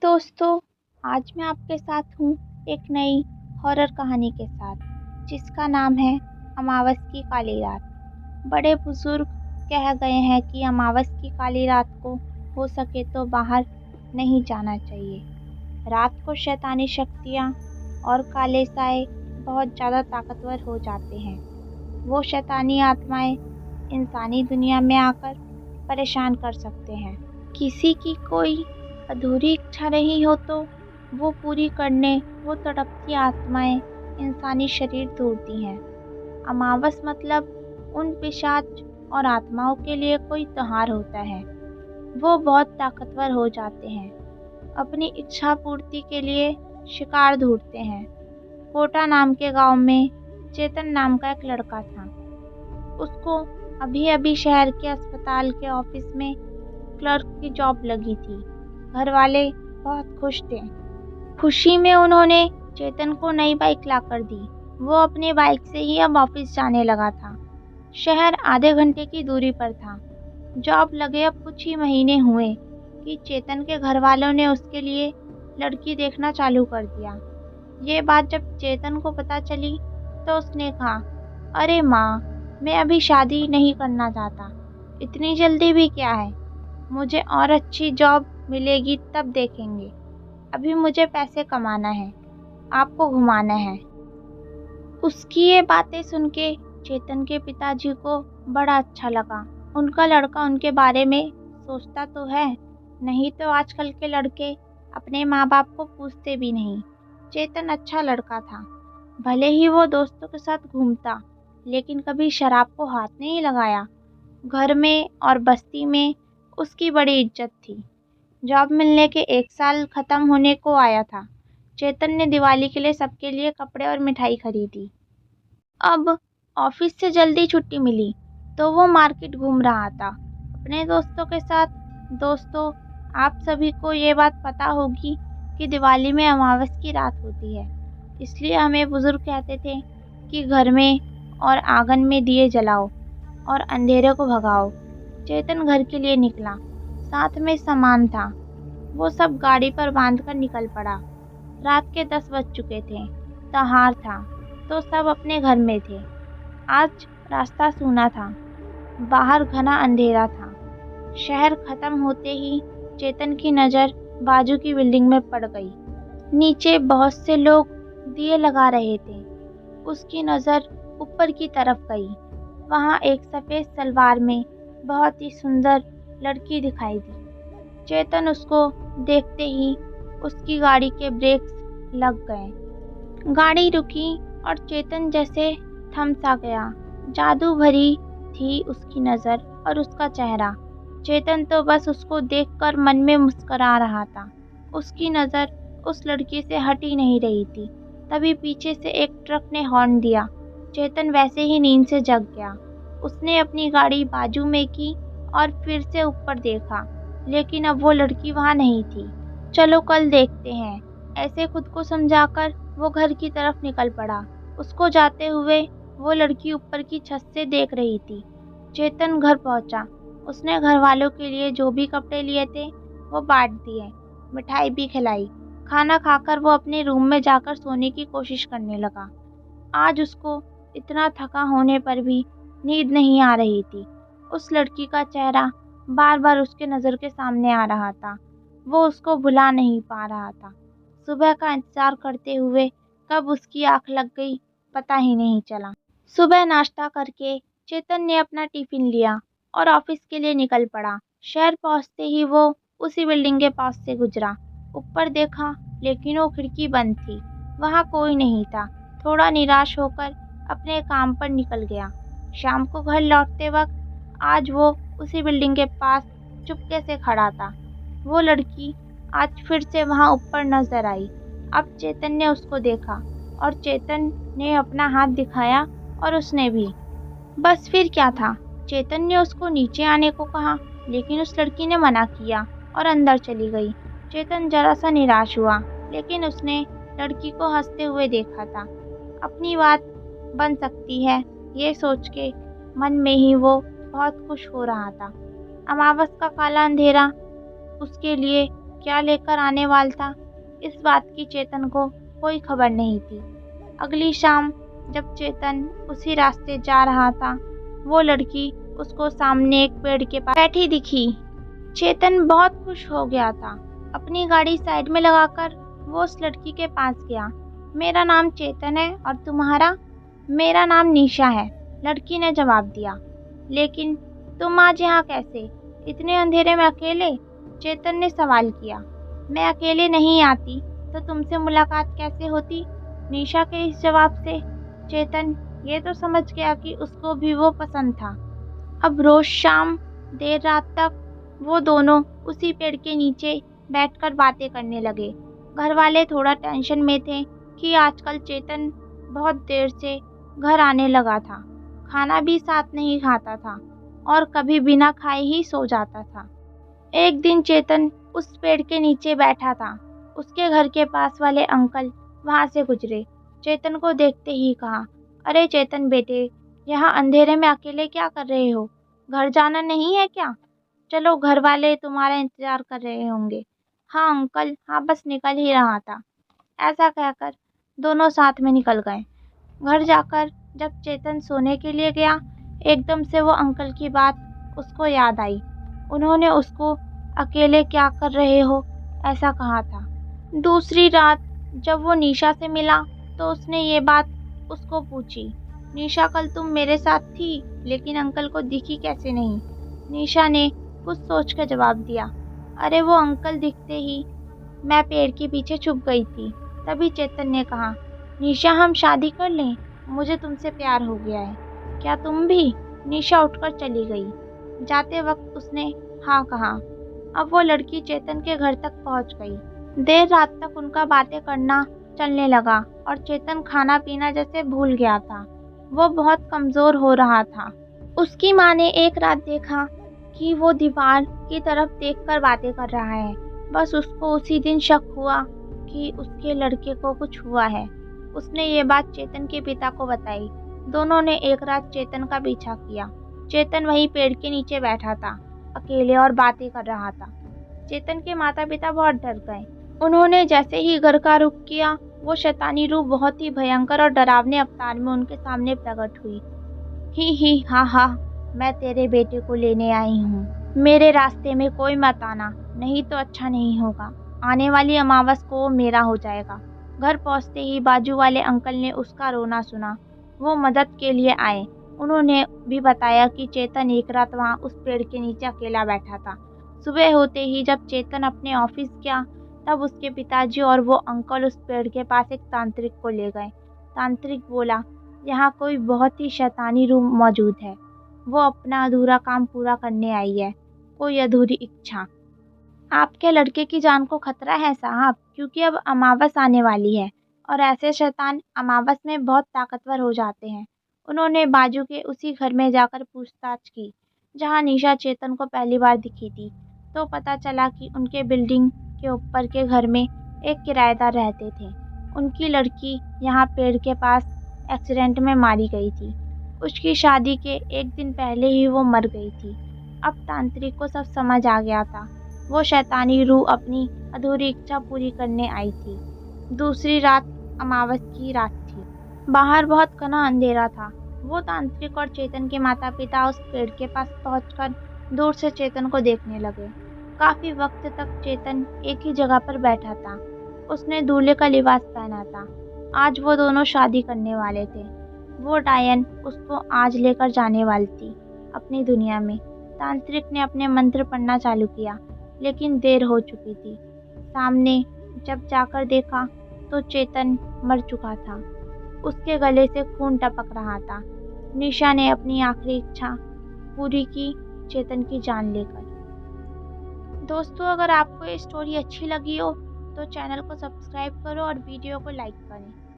दोस्तों, आज मैं आपके साथ हूँ एक नई हॉरर कहानी के साथ जिसका नाम है अमावस की काली रात। बड़े बुजुर्ग कह गए हैं कि अमावस की काली रात को हो सके तो बाहर नहीं जाना चाहिए। रात को शैतानी शक्तियाँ और काले साए बहुत ज़्यादा ताकतवर हो जाते हैं। वो शैतानी आत्माएं इंसानी दुनिया में आकर परेशान कर सकते हैं। किसी की कोई अधूरी इच्छा नहीं हो तो वो पूरी करने वो तड़पती आत्माएं इंसानी शरीर ढूंढती हैं। अमावस मतलब उन पिशाच और आत्माओं के लिए कोई त्योहार होता है। वो बहुत ताकतवर हो जाते हैं। अपनी इच्छा पूर्ति के लिए शिकार ढूंढते हैं। कोटा नाम के गांव में चेतन नाम का एक लड़का था। उसको अभी अभी शहर के अस्पताल के ऑफिस में क्लर्क की जॉब लगी थी। घर वाले बहुत खुश थे। खुशी में उन्होंने चेतन को नई बाइक लाकर दी। वो अपनी बाइक से ही अब ऑफिस जाने लगा था। शहर आधे घंटे की दूरी पर था। जॉब लगे अब कुछ ही महीने हुए कि चेतन के घर वालों ने उसके लिए लड़की देखना चालू कर दिया। ये बात जब चेतन को पता चली तो उसने कहा, अरे माँ, मैं अभी शादी नहीं करना चाहता। इतनी जल्दी भी क्या है? मुझे और अच्छी जॉब मिलेगी तब देखेंगे। अभी मुझे पैसे कमाना है, आपको घुमाना है। उसकी ये बातें सुन के चेतन के पिताजी को बड़ा अच्छा लगा। उनका लड़का उनके बारे में सोचता तो है, नहीं तो आजकल के लड़के अपने माँ बाप को पूछते भी नहीं। चेतन अच्छा लड़का था। भले ही वो दोस्तों के साथ घूमता, लेकिन कभी शराब को हाथ नहीं लगाया। घर में और बस्ती में उसकी बड़ी इज्जत थी। जॉब मिलने के 1 साल खत्म होने को आया था। चेतन ने दिवाली के लिए सबके लिए कपड़े और मिठाई खरीदी। अब ऑफिस से जल्दी छुट्टी मिली तो वो मार्केट घूम रहा था अपने दोस्तों के साथ। दोस्तों, आप सभी को ये बात पता होगी कि दिवाली में अमावस की रात होती है। इसलिए हमें बुजुर्ग कहते थे कि घर में और आंगन में दिए जलाओ और अंधेरे को भगाओ। चेतन घर के लिए निकला। साथ में सामान था। वो सब गाड़ी पर बांधकर निकल पड़ा। रात के 10 बज चुके थे। त्योहार था तो सब अपने घर में थे। आज रास्ता सूना था। बाहर घना अंधेरा था। शहर खत्म होते ही चेतन की नज़र बाजू की बिल्डिंग में पड़ गई। नीचे बहुत से लोग दिए लगा रहे थे। उसकी नज़र ऊपर की तरफ गई। वहाँ एक सफ़ेद सलवार में बहुत ही सुंदर लड़की दिखाई दी। चेतन उसको देखते ही उसकी गाड़ी के ब्रेक्स लग गए। गाड़ी रुकी और चेतन जैसे थम सा गया। जादू भरी थी उसकी नज़र और उसका चेहरा। चेतन तो बस उसको देखकर मन में मुस्कुरा रहा था। उसकी नज़र उस लड़की से हट ही नहीं रही थी। तभी पीछे से एक ट्रक ने हॉर्न दिया। चेतन वैसे ही नींद से जग गया। उसने अपनी गाड़ी बाजू में की और फिर से ऊपर देखा, लेकिन अब वो लड़की वहाँ नहीं थी। चलो कल देखते हैं, ऐसे खुद को समझाकर वो घर की तरफ निकल पड़ा। उसको जाते हुए वो लड़की ऊपर की छत से देख रही थी। चेतन घर पहुंचा। उसने घर वालों के लिए जो भी कपड़े लिए थे वो बांट दिए, मिठाई भी खिलाई। खाना खाकर वो अपने रूम में जाकर सोने की कोशिश करने लगा। आज उसको इतना थका होने पर भी नींद नहीं आ रही थी। उस लड़की का चेहरा बार बार उसके नज़र के सामने आ रहा था। वो उसको भुला नहीं पा रहा था। सुबह का इंतज़ार करते हुए कब उसकी आँख लग गई पता ही नहीं चला। सुबह नाश्ता करके चेतन ने अपना टिफ़िन लिया और ऑफिस के लिए निकल पड़ा। शहर पहुंचते ही वो उसी बिल्डिंग के पास से गुजरा। ऊपर देखा, लेकिन वो खिड़की बंद थी। वहाँ कोई नहीं था। थोड़ा निराश होकर अपने काम पर निकल गया। शाम को घर लौटते वक्त आज वो उसी बिल्डिंग के पास चुपके से खड़ा था। वो लड़की आज फिर से वहाँ ऊपर नजर आई। अब चेतन ने उसको देखा और चेतन ने अपना हाथ दिखाया और उसने भी। बस फिर क्या था, चेतन ने उसको नीचे आने को कहा, लेकिन उस लड़की ने मना किया और अंदर चली गई। चेतन जरा सा निराश हुआ, लेकिन उसने लड़की को हंसते हुए देखा था। अपनी बात बन सकती है, ये सोच के मन में ही वो बहुत खुश हो रहा था। अमावस का काला अंधेरा उसके लिए क्या लेकर आने वाला था, इस बात की चेतन को कोई खबर नहीं थी। अगली शाम जब चेतन उसी रास्ते जा रहा था, वो लड़की उसको सामने एक पेड़ के पास बैठी दिखी। चेतन बहुत खुश हो गया था। अपनी गाड़ी साइड में लगाकर वो उस लड़की के पास गया। मेरा नाम चेतन है और तुम्हारा? मेरा नाम निशा है, लड़की ने जवाब दिया। लेकिन तुम आज यहाँ कैसे, इतने अंधेरे में अकेले? चेतन ने सवाल किया। मैं अकेले नहीं आती तो तुमसे मुलाकात कैसे होती? निशा के इस जवाब से चेतन ये तो समझ गया कि उसको भी वो पसंद था। अब रोज शाम देर रात तक वो दोनों उसी पेड़ के नीचे बैठकर बातें करने लगे। घर वाले थोड़ा टेंशन में थे कि आजकल चेतन बहुत देर से घर आने लगा था, खाना भी साथ नहीं खाता था और कभी बिना खाए ही सो जाता था। एक दिन चेतन उस पेड़ के नीचे बैठा था। उसके घर के पास वाले अंकल वहां से गुजरे। चेतन को देखते ही कहा, अरे चेतन बेटे, यहाँ अंधेरे में अकेले क्या कर रहे हो? घर जाना नहीं है क्या? चलो, घर वाले तुम्हारा इंतजार कर रहे होंगे। हाँ अंकल, हाँ बस निकल ही रहा था। ऐसा कहकर दोनों साथ में निकल गए। घर जाकर जब चेतन सोने के लिए गया, एकदम से वो अंकल की बात उसको याद आई। उन्होंने उसको अकेले क्या कर रहे हो ऐसा कहा था। दूसरी रात जब वो निशा से मिला तो उसने ये बात उसको पूछी। निशा, कल तुम मेरे साथ थी लेकिन अंकल को दिखी कैसे नहीं? निशा ने कुछ सोच कर जवाब दिया, अरे वो अंकल दिखते ही मैं पेड़ के पीछे छुप गई थी। तभी चेतन ने कहा, निशा हम शादी कर लें, मुझे तुमसे प्यार हो गया है, क्या तुम भी? निशा उठकर चली गई। जाते वक्त उसने हाँ कहा। अब वो लड़की चेतन के घर तक पहुंच गई। देर रात तक उनका बातें करना चलने लगा और चेतन खाना पीना जैसे भूल गया था। वो बहुत कमजोर हो रहा था। उसकी माँ ने एक रात देखा कि वो दीवार की तरफ देखकर बातें कर रहा है। बस उसको उसी दिन शक हुआ कि उसके लड़के को कुछ हुआ है। उसने ये बात चेतन के पिता को बताई। दोनों ने एक रात चेतन का पीछा किया। चेतन वहीं पेड़ के नीचे बैठा था, अकेले और बातें कर रहा था। चेतन के माता पिता बहुत डर गए। उन्होंने जैसे ही घर का रुख किया, वो शैतानी रूप बहुत ही भयंकर और डरावने अवतार में उनके सामने प्रकट हुई। ही हा हा, मैं तेरे बेटे को लेने आई हूँ। मेरे रास्ते में कोई मत आना, नहीं तो अच्छा नहीं होगा। आने वाली अमावस को वो मेरा हो जाएगा। घर पहुँचते ही बाजू वाले अंकल ने उसका रोना सुना। वो मदद के लिए आए। उन्होंने भी बताया कि चेतन एक रात वहाँ उस पेड़ के नीचे अकेला बैठा था। सुबह होते ही जब चेतन अपने ऑफिस गया, तब उसके पिताजी और वो अंकल उस पेड़ के पास एक तांत्रिक को ले गए। तांत्रिक बोला, यहाँ कोई बहुत ही शैतानी रूह मौजूद है। वो अपना अधूरा काम पूरा करने आई है, कोई अधूरी इच्छा। आपके लड़के की जान को खतरा है साहब, क्योंकि अब अमावस आने वाली है और ऐसे शैतान अमावस में बहुत ताकतवर हो जाते हैं। उन्होंने बाजू के उसी घर में जाकर पूछताछ की जहाँ निशा चेतन को पहली बार दिखी थी। तो पता चला कि उनके बिल्डिंग के ऊपर के घर में एक किराएदार रहते थे। उनकी लड़की यहाँ पेड़ के पास एक्सीडेंट में मारी गई थी। उसकी शादी के एक दिन पहले ही वो मर गई थी। अब तांत्रिक को सब समझ आ गया था। वो शैतानी रूह अपनी अधूरी इच्छा पूरी करने आई थी। दूसरी रात अमावस की रात थी। बाहर बहुत घना अंधेरा था। वो तांत्रिक और चेतन के माता पिता उस पेड़ के पास पहुंचकर दूर से चेतन को देखने लगे। काफी वक्त तक चेतन एक ही जगह पर बैठा था। उसने दूल्हे का लिबास पहना था। आज वो दोनों शादी करने वाले थे। वो डायन उसको आज लेकर जाने वाली थी अपनी दुनिया में। तांत्रिक ने अपने मंत्र पढ़ना चालू किया, लेकिन देर हो चुकी थी। सामने जब जाकर देखा तो चेतन मर चुका था। उसके गले से खून टपक रहा था। निशा ने अपनी आखिरी इच्छा पूरी की, चेतन की जान लेकर। दोस्तों, अगर आपको ये स्टोरी अच्छी लगी हो तो चैनल को सब्सक्राइब करो और वीडियो को लाइक करें।